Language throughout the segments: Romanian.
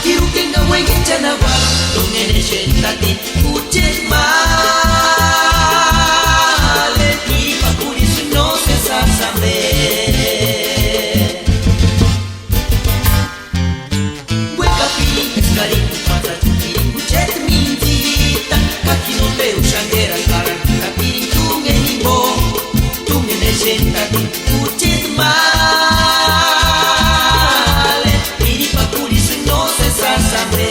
nakirukenga wenge chana wa tungene shentati kuchet male iri pakuri suno se sasambe weka pili eskari kupata chukiri kuchet minzita kakino pe ushangera kara kapiri tungeni mo tungene shentati kuchet male iri pakuri suno se sasambe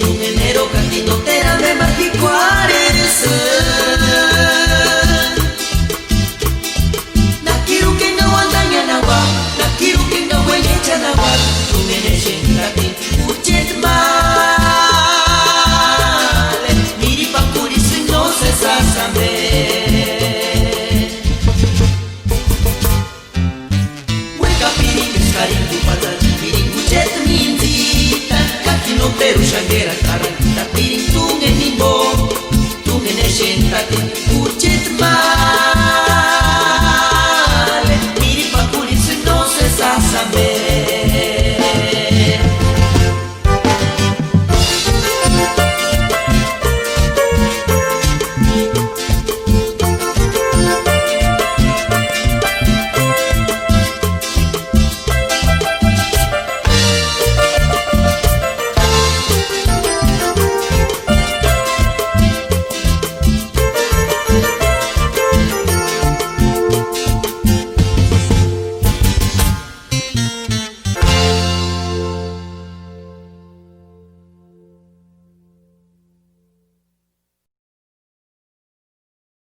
Nungenero katino tera me makikuarese nakirukenga wandanya nawa nakirukenga wenyecha nawa nungeneshe ngati kuchet male miri pakuri sino se sasambe weka piri eskari kupata piri kuchet minzi no pero shangera kara tapiri tungeni bo tungene shentati